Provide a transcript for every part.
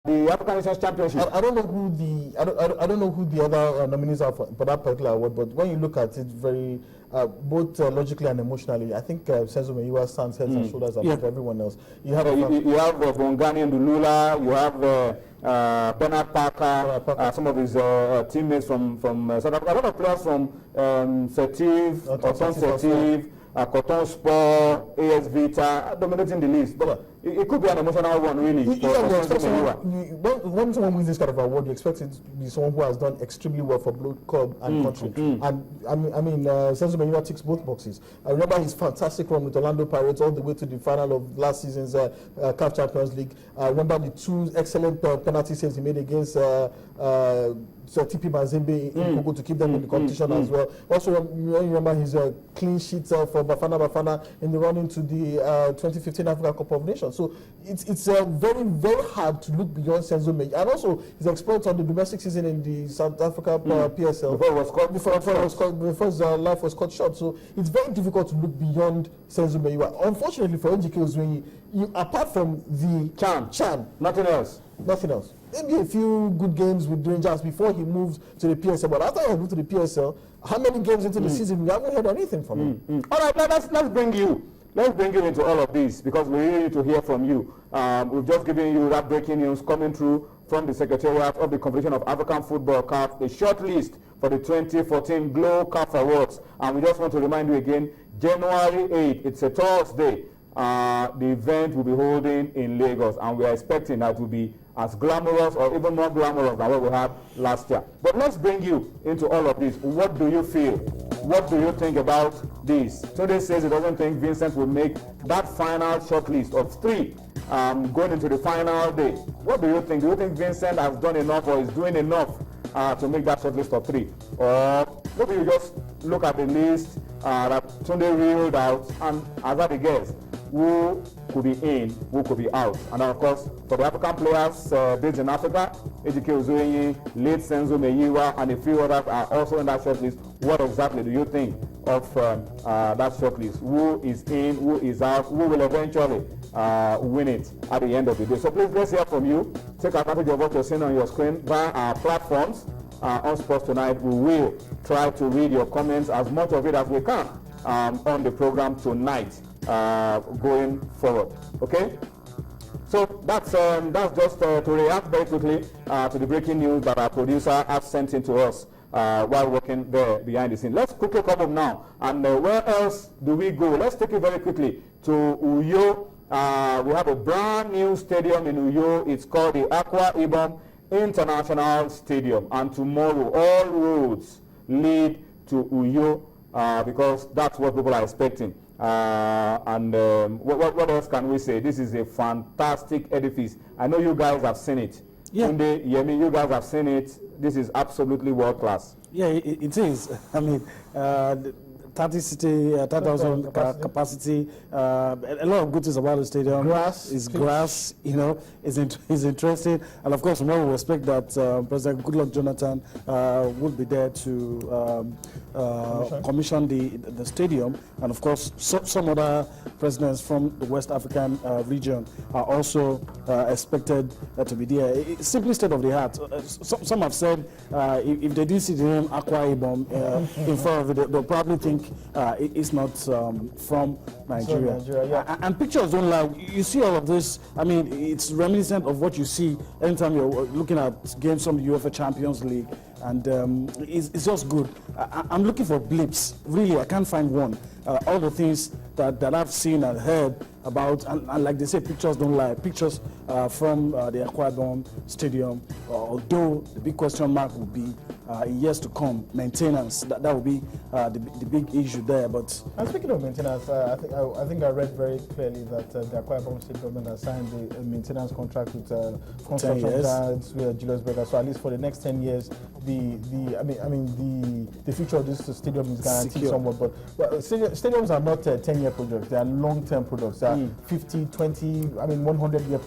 the African Nations Championship. I don't know who the I don't know who the other nominees are for that particular award, but when you look at it very both logically and emotionally, I think Senzo Meyiwa stands heads and shoulders above everyone else. You have Bongani and Dulula, you have Bernard Parker, some of his teammates from South Africa, a lot of players from Setiv, Cotton Sport, AS Vita, dominating the list. But it could be an emotional one, really. When someone wins this kind of award, you expect it to be someone who has done extremely well for both club and country. And I mean, Senzo Meyiwa ticks both boxes. I remember his fantastic run with Orlando Pirates all the way to the final of last season's CAF Champions League. I remember the two excellent penalty saves he made against TP Mazembe in Congo to keep them in the competition as well. Also, you remember his clean sheet for Bafana in the run into the 2015 Africa Cup of Nations. So it's very, very hard to look beyond Senzo Meyiwa. And also his exploits on the domestic season in the South Africa PSL before his life was cut short. So it's very difficult to look beyond Senzo Meyiwa. Unfortunately for NGK Ozwenyi, apart from the Chan, nothing else. Maybe a few good games with Rangers before he moved to the PSL. But after he moved to the PSL, how many games into the season we haven't heard anything from him? All right, let's bring you into all of this because we really need to hear from you. We've just given you that breaking news coming through from the Secretariat of the Confederation of African Football CAF, the short list for the 2014 Glow CAF Awards. And we just want to remind you again, January 8th, it's a Thursday. The event will be holding in Lagos, and we are expecting that it will be as glamorous or even more glamorous than what we had last year. But let's bring you into all of this. What do you feel? What do you think about this? Tunde says he doesn't think Vincent will make that final shortlist of 3 going into the final day. What do you think? Do you think Vincent has done enough or is doing enough to make that shortlist of 3? Or maybe you just look at the list that Tunde reeled out and hazard a guess who could be in, who could be out. And then, of course, for the African players based in Africa, NGK Ozwenyi, late Senzo Meyiwa, and a few others are also in that shortlist. What exactly do you think of that shortlist? Who is in, who is out, who will eventually win it at the end of the day? So please, let's hear from you. Take advantage of what you're seeing on your screen via our platforms. On Sports Tonight, we will try to read your comments, as much of it as we can, on the program tonight. Going forward, okay? So that's just to react very quickly to the breaking news that our producer has sent in to us while working there behind the scene. Let's quickly come up now, and where else do we go? Let's take it very quickly to Uyo. We have a brand new stadium in Uyo. It's called the Akwa Ibom International Stadium, and tomorrow all roads lead to Uyo because that's what people are expecting. What else can we say? This is a fantastic edifice. I know you guys have seen it. Yeah. Tunde, Yemi, you guys have seen it. This is absolutely world class. Yeah, it is. I mean, 30,000 capacity. A lot of good things about the stadium. Grass, you know, is interesting. And of course, we expect that President Goodluck Jonathan would be there to commission the stadium. And of course, some other presidents from the West African region are also expected to be there. It's simply state of the art. Some have said if they didn't see the name Akwa Ibom in front of it, they'll probably think it's not from Nigeria. Yeah. And pictures don't lie. You see all of this. I mean, it's reminiscent of what you see anytime you're looking at games from the UEFA Champions League. And it's just good. I'm looking for blips. Really, I can't find one. All the things that I've seen and heard about, and like they say, pictures don't lie. Pictures from the Akwa Ibom Stadium, although the big question mark will be in years to come, maintenance. That will be the big issue there. But and speaking of maintenance, I think I read very clearly that the Akwa Ibom State government has signed a maintenance contract with construction giants Julius Berger. So at least for the next 10 years, the future of this stadium is guaranteed somewhat. But stadiums are not 10 10-year projects. They are long-term products. They are 50, 20, 100-year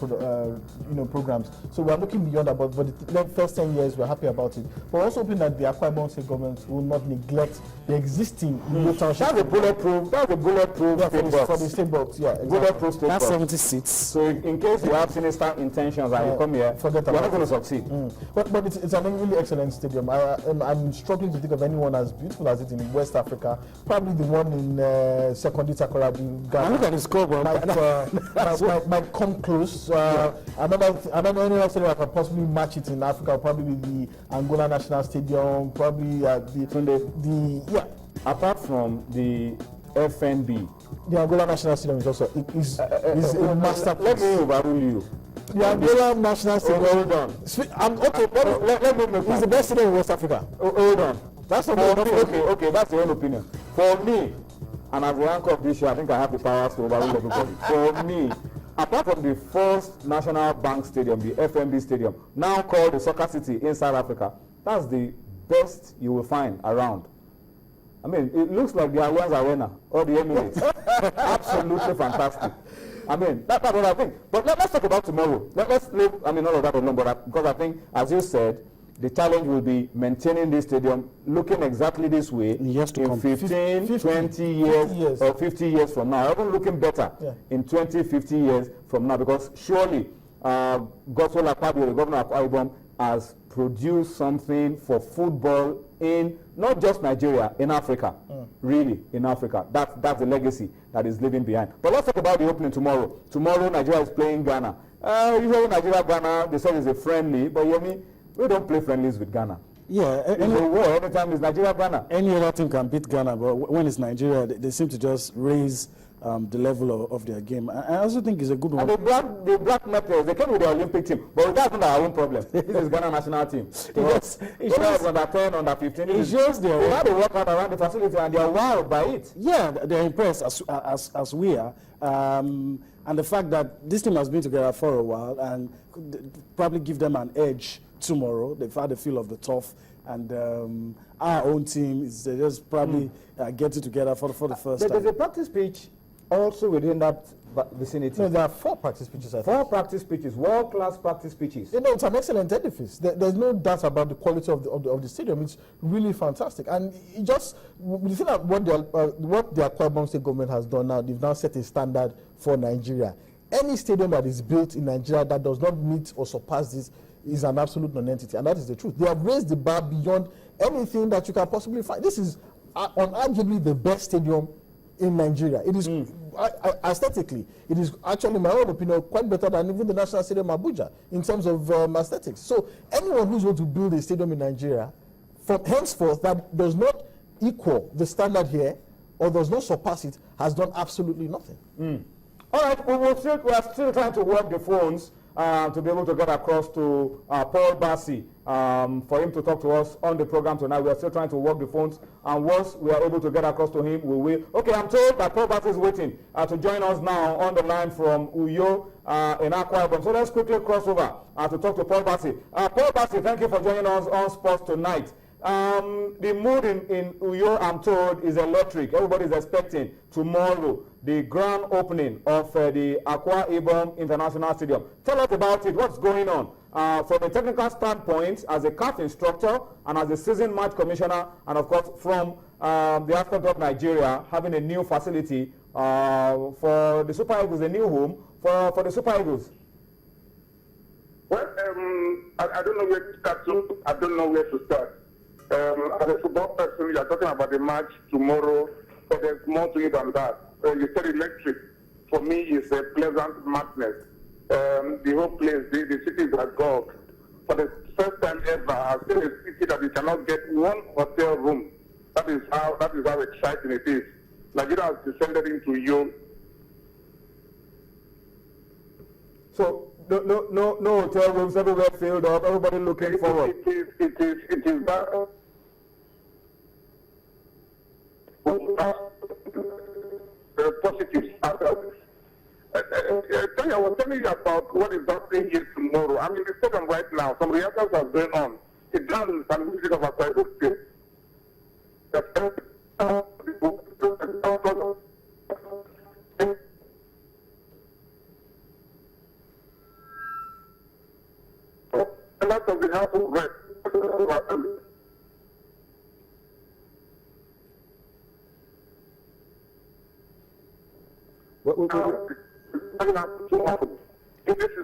programs. So we're looking beyond that. But for the first 10 years, we're happy about it. We're also hoping that the Akwa Ibom State government will not neglect the existing township. That's a bulletproof for the state box. Yeah, exactly. Bulletproof state That's box. 70 seats. So in case you have sinister intentions and you come here, you're not going to succeed. But it's a really excellent stadium. I'm struggling to think of anyone as beautiful as it in West Africa. Probably the one in Sekondi Takoradi, Ghana. Look at the scoreboard. Might come close. Another anyone stadium I could possibly match it in Africa would probably be the Angola National Stadium. Probably Apart from the FNB, the Angola National Stadium is also is a masterpiece. Let me overrule you. The Angola National Stadium. Hold on. Let me make It's the best stadium in West Africa. Hold on. That's okay. That's your own opinion. For me, and as the anchor of this show, I think I have the powers to overrule everybody. For me, apart from the first National Bank Stadium, the FNB Stadium, now called the Soccer City in South Africa, that's the best you will find around. I mean, it looks like the Allianz Arena or the Emirates. Absolutely fantastic. I mean, that's what I think. But let's talk about tomorrow. Let's leave, all of that alone, because I think, as you said, the challenge will be maintaining this stadium looking exactly this way in 15, 20 years or 50 years from now. Even looking better in 20, 50 years from now, because surely Godswill Akpabio, the governor of Akwa Ibom, has produced something for football in not just Nigeria, in Africa, really in Africa. That's the legacy that is leaving behind. But let's talk about the opening tomorrow. Tomorrow, Nigeria is playing Ghana. Usually Nigeria-Ghana, they said it's a friendly, but we don't play friendlies with Ghana. Yeah, every time it's Nigeria-Ghana. Any other team can beat Ghana, but when it's Nigeria, they seem to just raise the level of their game. I also think it's a good one. And they brought methods. They came with the Olympic team, but that's not our own problem. This is Ghana national team. It shows under 10, under 15. It shows they had to work out around the facility, and they are wowed by it. Yeah, they're impressed as we are. And the fact that this team has been together for a while and could probably give them an edge tomorrow. They've had a feel of the tough, and our own team is just probably getting together for the first time. There's a practice pitch also within that vicinity. No, there are 4 practice pitches. Practice pitches, world-class practice pitches. It's an excellent edifice. There's no doubt about the quality of the stadium. It's really fantastic. And it just, you see that what the Akwa Ibom State government has done now, they've now set a standard for Nigeria. Any stadium that is built in Nigeria that does not meet or surpass this is an absolute non-entity, and that is the truth. They have raised the bar beyond anything that you can possibly find. This is unarguably the best stadium in Nigeria. It is aesthetically, it is actually, in my own opinion, quite better than even the National Stadium Abuja in terms of aesthetics. So anyone who's going to build a stadium in Nigeria, from henceforth, that does not equal the standard here or does not surpass it, has done absolutely nothing. All right, we are still trying to work the phones to be able to get across to Paul Bassi for him to talk to us on the program tonight. We are still trying to work the phones, and once we are able to get across to him, we will. Okay, I'm told that Paul Bassi is waiting to join us now on the line from Uyo in Akwa Ibom. So let's quickly cross over to talk to Paul Bassi. Paul Bassi, thank you for joining us on Sports Tonight. The mood in Uyo, I'm told, is electric. Everybody's expecting tomorrow the grand opening of the Akwa Ibom International Stadium. Tell us about it. What's going on from a technical standpoint, as a CAF instructor and as a season match commissioner, and of course from the aspect of Nigeria having a new facility for the Super Eagles, a new home for the Super Eagles. Well, I don't know where to start. I don't know where to start. As a football person, you are talking about the match tomorrow, but there's more to it than that. You said electric. For me, it's a pleasant madness. The whole place, the city is agog. For the first time ever, I've seen a city that you cannot get one hotel room. That is how exciting it is. Nigeria has descended into Uyo. So no hotel rooms, everywhere filled up, everybody looking forward. It is that. Positive. I was telling you about what is happening here tomorrow. I'm in the stadium right now. Some rehearsals are going on. It does some music of outside the state. lot of the household rent. This is